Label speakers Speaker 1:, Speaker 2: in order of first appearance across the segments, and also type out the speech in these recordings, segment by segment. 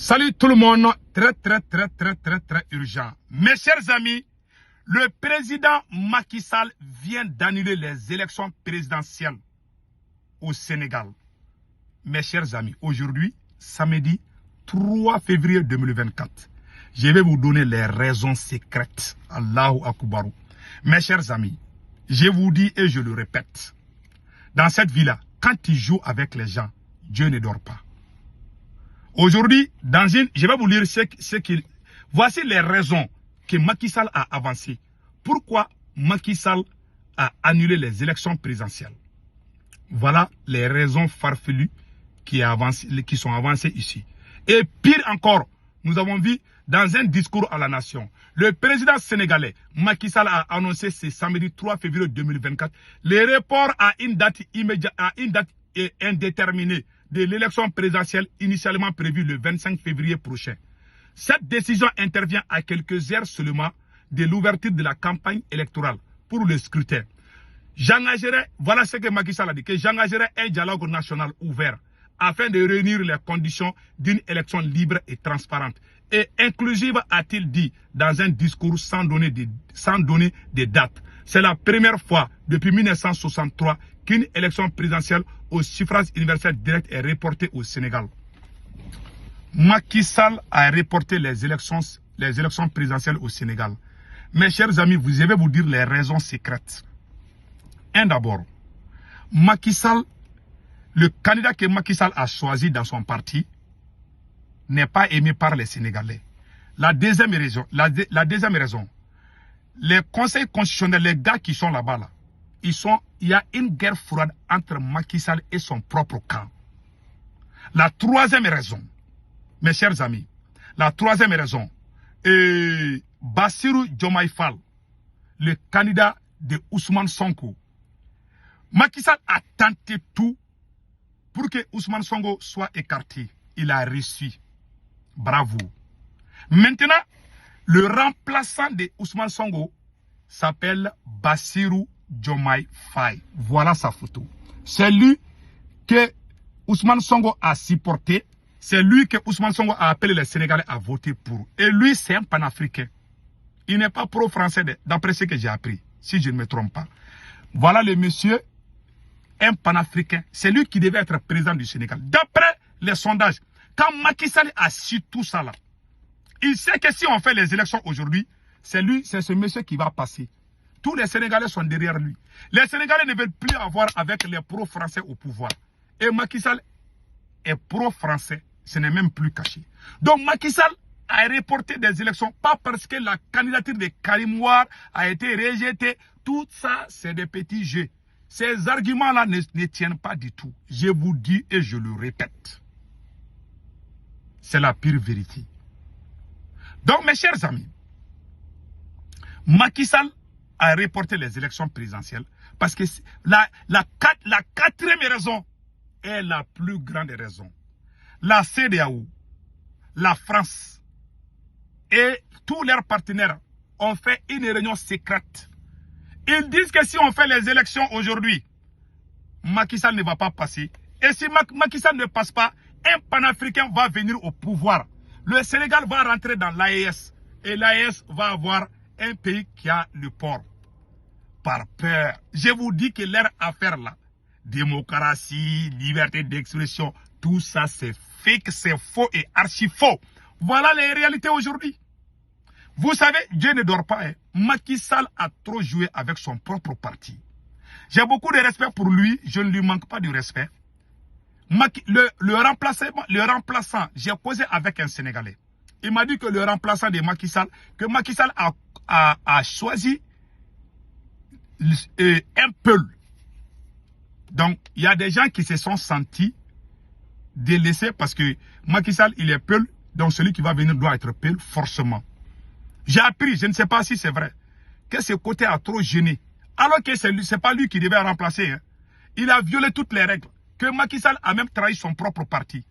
Speaker 1: Salut tout le monde, très urgent. Mes chers amis, le président Macky Sall vient d'annuler les élections présidentielles au Sénégal. Mes chers amis, aujourd'hui, samedi 3 février 2024, je vais vous donner les raisons secrètes. Allahu Akbar. Mes chers amis, je vous dis et je le répète, dans cette vie-là, quand tu joues avec les gens, Dieu ne dort pas. Aujourd'hui, je vais vous lire voici les raisons que Macky Sall a avancées. Pourquoi Macky Sall a annulé les élections présidentielles? Voilà les raisons farfelues qui sont avancées ici. Et pire encore, nous avons vu dans un discours à la nation, le président sénégalais Macky Sall a annoncé ce samedi 3 février 2024 le report à une date indéterminée de l'élection présidentielle initialement prévue le 25 février prochain. Cette décision intervient à quelques heures seulement de l'ouverture de la campagne électorale pour le scrutin. Voilà ce que Macky Sall a dit, que j'engagerai un dialogue national ouvert afin de réunir les conditions d'une élection libre et transparente et inclusive, a-t-il dit dans un discours sans donner de date. C'est la première fois depuis 1963 qu'une élection présidentielle au suffrage universel direct est reportée au Sénégal. Macky Sall a reporté les élections présidentielles au Sénégal. Mes chers amis, je vais vous dire les raisons secrètes. Un d'abord, Macky Sall, le candidat que Macky Sall a choisi dans son parti n'est pas aimé par les Sénégalais. La deuxième raison, les conseils constitutionnels, les gars qui sont là-bas, là, il y a une guerre froide entre Macky Sall et son propre camp. La troisième raison, mes chers amis, Bassirou Diomaye Faye, le candidat de Ousmane Sonko. Macky Sall a tenté tout pour que Ousmane Sonko soit écarté. Il a réussi. Bravo. Maintenant, le remplaçant de Ousmane Sonko s'appelle Bassirou Diomaye Faye. Voilà sa photo. C'est lui que Ousmane Sonko a supporté. C'est lui que Ousmane Sonko a appelé les Sénégalais à voter pour. Et lui, c'est un panafricain. Il n'est pas pro-français, d'après ce que j'ai appris, si je ne me trompe pas. Voilà le monsieur, un panafricain. C'est lui qui devait être président du Sénégal. D'après les sondages, quand Macky Sall a su tout ça là, il sait que si on fait les élections aujourd'hui, c'est ce monsieur qui va passer. Tous les Sénégalais sont derrière lui. Les Sénégalais ne veulent plus avoir avec les pro-français au pouvoir. Et Macky Sall est pro-français. Ce n'est même plus caché. Donc Macky Sall a reporté des élections, pas parce que la candidature de Karim Wade a été rejetée. Tout ça, c'est des petits jeux. Ces arguments-là ne tiennent pas du tout. Je vous dis et je le répète. C'est la pire vérité. Donc, mes chers amis, Macky Sall a reporté les élections présidentielles parce que la quatrième raison est la plus grande raison. La CEDEAO, la France et tous leurs partenaires ont fait une réunion secrète. Ils disent que si on fait les élections aujourd'hui, Macky Sall ne va pas passer. Et si Macky Sall ne passe pas, un panafricain va venir au pouvoir. Le Sénégal va rentrer dans l'AES. Et l'AES va avoir un pays qui a le port. Par peur. Je vous dis que leur affaire là, démocratie, liberté d'expression, tout ça c'est fake, c'est faux et archi faux. Voilà les réalités aujourd'hui. Vous savez, Dieu ne dort pas. Hein. Macky Sall a trop joué avec son propre parti. J'ai beaucoup de respect pour lui, je ne lui manque pas de respect. Le remplaçant, j'ai causé avec un Sénégalais. Il m'a dit que le remplaçant de Macky Sall, a choisi un peul. Donc, il y a des gens qui se sont sentis délaissés parce que Macky Sall, il est peul, donc celui qui va venir doit être peul, forcément. J'ai appris, je ne sais pas si c'est vrai, que ce côté a trop gêné. Alors que ce n'est pas lui qui devait remplacer. Hein. Il a violé toutes les règles. Que Macky Sall a même trahi son propre parti.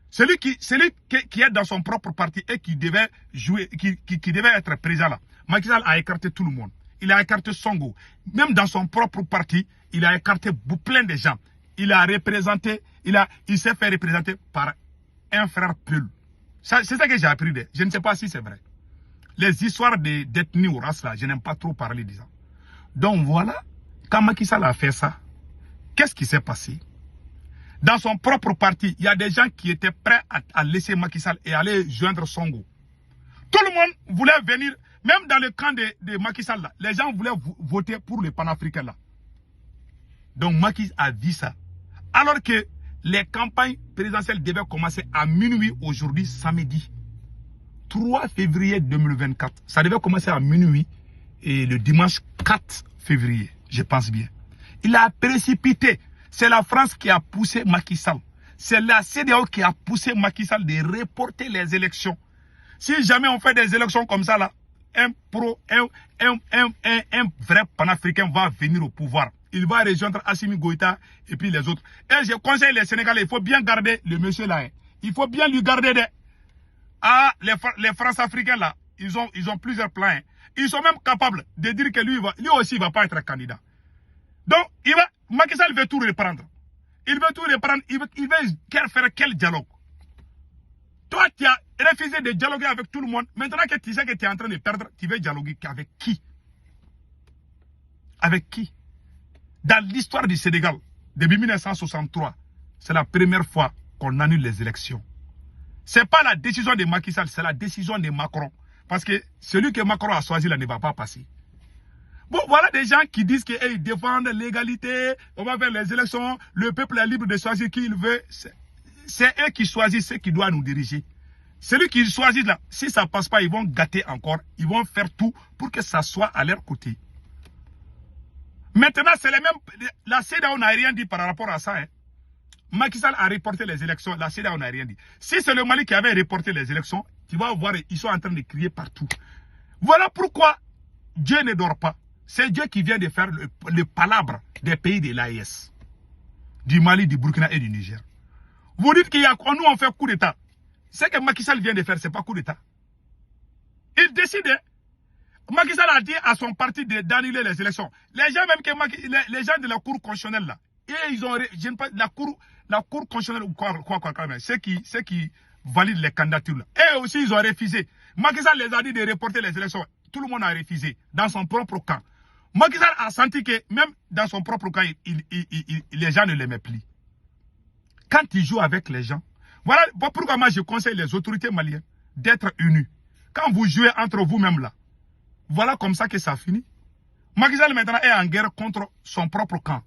Speaker 1: Celui qui est dans son propre parti et qui devait jouer, qui devait être président là. Macky Sall a écarté tout le monde. Il a écarté Sonko. Même dans son propre parti, il a écarté plein de gens. Il s'est fait représenter par un frère Peul. C'est ça que j'ai appris. Je ne sais pas si c'est vrai. Les histoires d'ethnie ou race là, je n'aime pas trop parler de ça. Donc voilà, quand Macky Sall a fait ça, qu'est-ce qui s'est passé? Dans son propre parti, il y a des gens qui étaient prêts à laisser Macky Sall et aller joindre Sonko. Tout le monde voulait venir, même dans le camp de Macky Sall là, les gens voulaient voter pour les panafricains là. Donc Macky a dit ça. Alors que les campagnes présidentielles devaient commencer à minuit aujourd'hui, samedi. 3 février 2024. Ça devait commencer à minuit et le dimanche 4 février, je pense bien. Il a précipité. C'est la France qui a poussé Macky Sall. C'est la CEDEAO qui a poussé Macky Sall de reporter les élections. Si jamais on fait des élections comme ça là, un vrai panafricain va venir au pouvoir. Il va rejoindre Assimi Goïta et puis les autres. Et je conseille les Sénégalais, il faut bien garder le monsieur là. Hein. Il faut bien lui garder des... Ah, les France-Africains là, ils ont plusieurs plans. Hein. Ils sont même capables de dire que lui aussi, il ne va pas être candidat. Donc, Macky Sall veut tout reprendre. Il veut tout reprendre. Il veut faire quel dialogue? Toi, tu as refusé de dialoguer avec tout le monde. Maintenant que tu sais que tu es en train de perdre, tu veux dialoguer avec qui? Avec qui? Dans l'histoire du Sénégal, depuis 1963, c'est la première fois qu'on annule les élections. Ce n'est pas la décision de Macky Sall, c'est la décision de Macron. Parce que celui que Macron a choisi là ne va pas passer. Bon, voilà des gens qui disent qu'ils défendent l'égalité, on va faire les élections, le peuple est libre de choisir qui il veut. C'est eux qui choisissent ceux qui doivent nous diriger. Celui qui choisit là, si ça ne passe pas, ils vont gâter encore, ils vont faire tout pour que ça soit à leur côté. Maintenant, c'est les mêmes. La CEDEAO n'a rien dit par rapport à ça. Hein. Macky Sall a reporté les élections, la CEDEAO n'a rien dit. Si c'est le Mali qui avait reporté les élections, tu vas voir, ils sont en train de crier partout. Voilà pourquoi Dieu ne dort pas. C'est Dieu qui vient de faire le palabre des pays de l'AES. Du Mali, du Burkina et du Niger. Vous dites qu'il y a nous on fait coup d'État. Ce que Macky Sall vient de faire, ce n'est pas coup d'État. Il décide. Macky Sall a dit à son parti d'annuler les élections. Les gens même que les gens de la Cour constitutionnelle là, et ils ont la Cour constitutionnelle ou quoi ceux qui valident les candidatures là. Et aussi ils ont refusé. Macky Sall les a dit de reporter les élections. Tout le monde a refusé dans son propre camp. Macky Sall a senti que même dans son propre camp, les gens ne l'aimaient plus. Quand il joue avec les gens, voilà pourquoi moi je conseille les autorités maliennes d'être unis. Quand vous jouez entre vous-même là, voilà comme ça que ça finit. Macky Sall maintenant est en guerre contre son propre camp.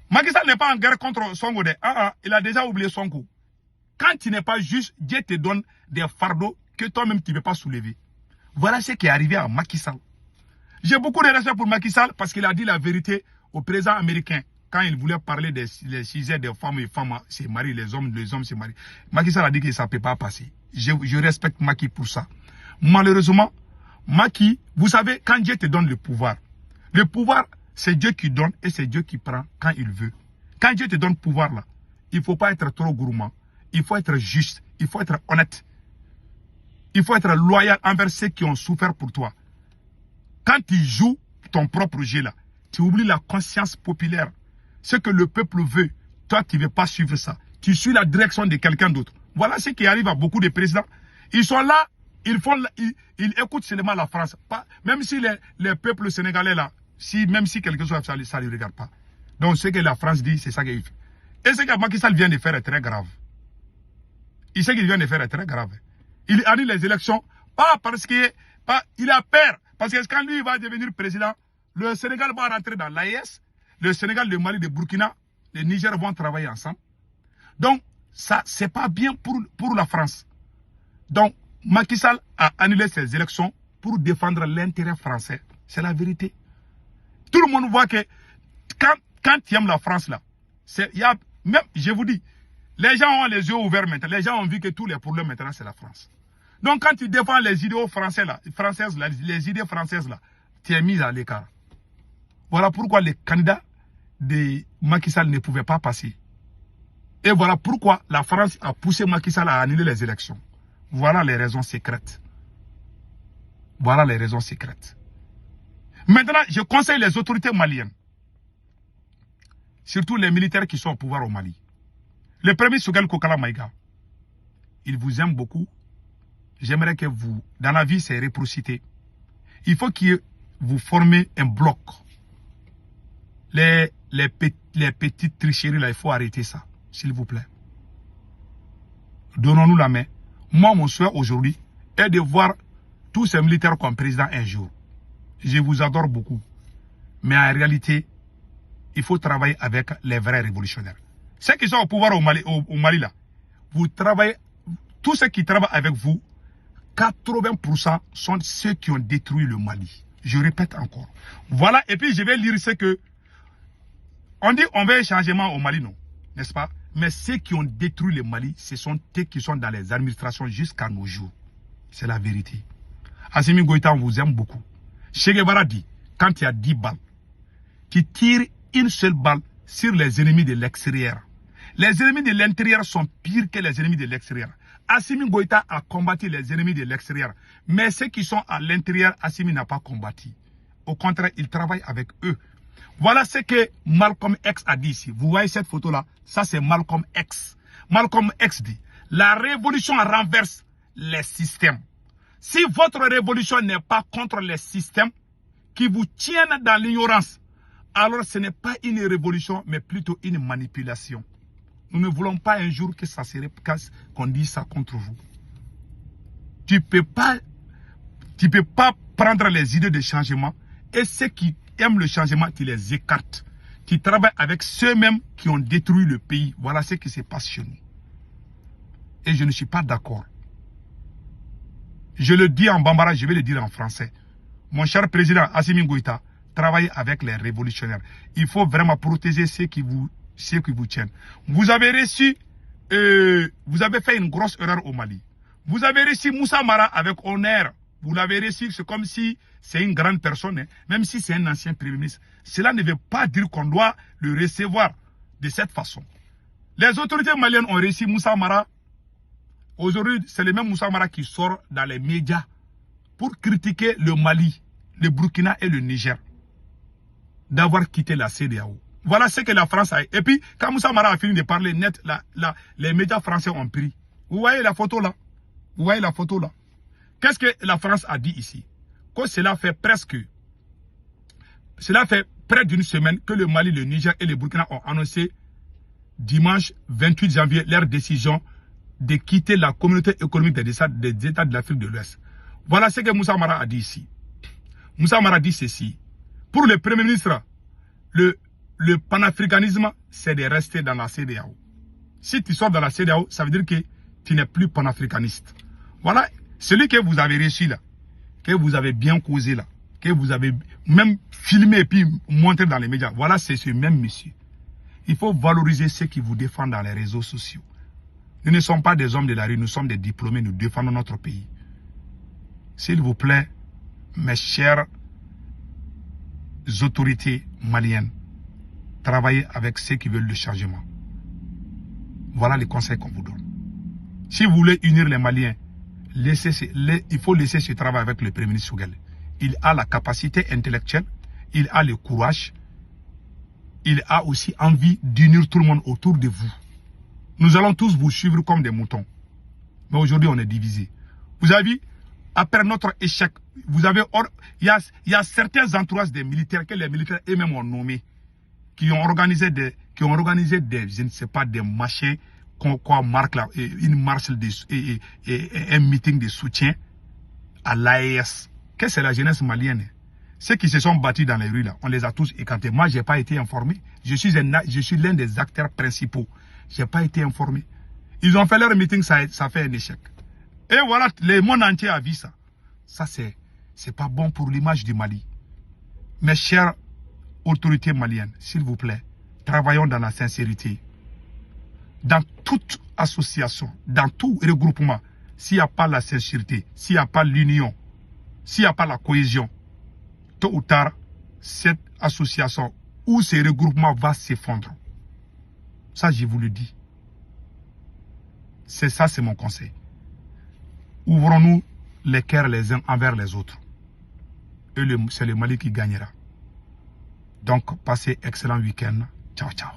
Speaker 1: Macky Sall n'est pas en guerre contre Sonko. Il a déjà oublié Sonko. Quand tu n'es pas juste, Dieu te donne des fardeaux que toi-même tu ne peux pas soulever. Voilà ce qui est arrivé à Macky Sall. J'ai beaucoup de respect pour Macky Sall parce qu'il a dit la vérité au président américain quand il voulait parler des sujets des femmes et femmes se marient, les hommes se marient. Macky Sall a dit que ça ne peut pas passer. Je respecte Macky pour ça. Malheureusement, Macky, vous savez, quand Dieu te donne le pouvoir, c'est Dieu qui donne et c'est Dieu qui prend quand il veut. Quand Dieu te donne le pouvoir là, il ne faut pas être trop gourmand. Il faut être juste, il faut être honnête. Il faut être loyal envers ceux qui ont souffert pour toi. Quand tu joues ton propre jeu là, tu oublies la conscience populaire. Ce que le peuple veut, toi tu ne veux pas suivre ça. Tu suis la direction de quelqu'un d'autre. Voilà ce qui arrive à beaucoup de présidents. Ils sont là, ils écoutent seulement la France. Même si les peuples sénégalais là, même si quelque chose ça ne les regarde pas. Donc ce que la France dit, c'est ça qu'il fait. Et ce que Macky Sall vient de faire est très grave. Ce qu'il vient de faire est très grave. Il annule les élections, pas parce qu'il a peur. Parce que quand lui va devenir président, le Sénégal va rentrer dans l'AES, le Sénégal, le Mali, le Burkina, le Niger vont travailler ensemble. Donc, ça, c'est pas bien pour la France. Donc, Macky Sall a annulé ces élections pour défendre l'intérêt français. C'est la vérité. Tout le monde voit que quand tu aimes la France, là, même, je vous dis, les gens ont les yeux ouverts maintenant. Les gens ont vu que tous les problèmes maintenant, c'est la France. Donc, quand tu défends les idéaux françaises, les idées françaises, là, tu es mis à l'écart. Voilà pourquoi les candidats de Macky Sall ne pouvaient pas passer. Et voilà pourquoi la France a poussé Macky Sall à annuler les élections. Voilà les raisons secrètes. Voilà les raisons secrètes. Maintenant, je conseille les autorités maliennes, surtout les militaires qui sont au pouvoir au Mali. Le premier Sougal Kokala Maïga, il vous aime beaucoup, j'aimerais que vous, dans la vie, c'est réciprocité. Il faut que vous formez un bloc. Les petites tricheries, là, il faut arrêter ça, s'il vous plaît. Donnons-nous la main. Moi, mon souhait aujourd'hui est de voir tous ces militaires comme président un jour. Je vous adore beaucoup. Mais en réalité, il faut travailler avec les vrais révolutionnaires. Ceux qui sont au pouvoir au Mali là, vous travaillez, tous ceux qui travaillent avec vous, 80% sont ceux qui ont détruit le Mali. Je répète encore. Voilà, et puis je vais lire ce que... On dit on veut un changement au Mali, non? N'est-ce pas? Mais ceux qui ont détruit le Mali, ce sont ceux qui sont dans les administrations jusqu'à nos jours. C'est la vérité. Assimi Goïta, on vous aime beaucoup. Che Guevara dit, quand il y a 10 balles, tu tires une seule balle sur les ennemis de l'extérieur. Les ennemis de l'intérieur sont pires que les ennemis de l'extérieur. Assimi Goïta a combattu les ennemis de l'extérieur. Mais ceux qui sont à l'intérieur, Assimi n'a pas combattu. Au contraire, il travaille avec eux. Voilà ce que Malcolm X a dit ici. Vous voyez cette photo-là? Ça, c'est Malcolm X. Malcolm X dit, la révolution renverse les systèmes. Si votre révolution n'est pas contre les systèmes qui vous tiennent dans l'ignorance, alors ce n'est pas une révolution, mais plutôt une manipulation. Nous ne voulons pas un jour que ça se repasse, qu'on dise ça contre vous. Tu peux pas prendre les idées de changement et ceux qui aiment le changement, tu les écartes. Tu travailles avec ceux-mêmes qui ont détruit le pays. Voilà ce qui se passe chez nous. Et je ne suis pas d'accord. Je le dis en bambara, je vais le dire en français. Mon cher président Assimi Goïta, travaillez avec les révolutionnaires. Il faut vraiment protéger ceux qui vous tiennent. Vous avez reçu, vous avez fait une grosse erreur au Mali. Vous avez reçu Moussa Mara avec honneur. Vous l'avez reçu, c'est comme si c'est une grande personne, hein, même si c'est un ancien premier ministre. Cela ne veut pas dire qu'on doit le recevoir de cette façon. Les autorités maliennes ont reçu Moussa Mara. Aujourd'hui, c'est le même Moussa Mara qui sort dans les médias pour critiquer le Mali, le Burkina et le Niger d'avoir quitté la CEDEAO. Voilà ce que la France a. Et puis, quand Moussa Mara a fini de parler net, les médias français ont pris. Vous voyez la photo là? Vous voyez la photo là? Qu'est-ce que la France a dit ici? Que cela fait près d'une semaine que le Mali, le Niger et le Burkina ont annoncé dimanche 28 janvier leur décision de quitter la communauté économique des États de l'Afrique de l'Ouest. Voilà ce que Moussa Mara a dit ici. Moussa Mara dit ceci. Pour le Premier ministre, le panafricanisme, c'est de rester dans la CEDEAO. Si tu sors dans la CEDEAO, ça veut dire que tu n'es plus panafricaniste. Voilà, celui que vous avez reçu là, que vous avez bien causé là, que vous avez même filmé et puis montré dans les médias. Voilà, c'est ce même monsieur. Il faut valoriser ceux qui vous défendent dans les réseaux sociaux. Nous ne sommes pas des hommes de la rue, nous sommes des diplômés, nous défendons notre pays. S'il vous plaît, mes chères autorités maliennes, travaillez avec ceux qui veulent le changement. Voilà les conseils qu'on vous donne. Si vous voulez unir les Maliens, il faut laisser ce travail avec le Premier ministre Souguel. Il a la capacité intellectuelle, il a le courage, il a aussi envie d'unir tout le monde autour de vous. Nous allons tous vous suivre comme des moutons. Mais aujourd'hui, on est divisés. Vous avez vu, après notre échec, il y a certains entourages des militaires que les militaires eux-mêmes ont nommés, qui ont organisé des, je ne sais pas, des machins, qu'on marque là, une marche, un meeting de soutien à l'AES. Qu'est-ce que c'est la jeunesse malienne? Ceux qui se sont battus dans les rues là, on les a tous écartés. Moi, je n'ai pas été informé. Je suis l'un des acteurs principaux. Je n'ai pas été informé. Ils ont fait leur meeting, ça fait un échec. Et voilà, le monde entier a vu ça. Ça, c'est pas bon pour l'image du Mali. Mes chères autorités maliennes, s'il vous plaît, travaillons dans la sincérité. Dans toute association, dans tout regroupement, s'il n'y a pas la sincérité, s'il n'y a pas l'union, s'il n'y a pas la cohésion, tôt ou tard, cette association ou ce regroupement va s'effondrer. Ça, je vous le dis. C'est ça, c'est mon conseil. Ouvrons-nous les cœurs les uns envers les autres. Et c'est le Mali qui gagnera. Donc, passez excellent week-end. Ciao, ciao.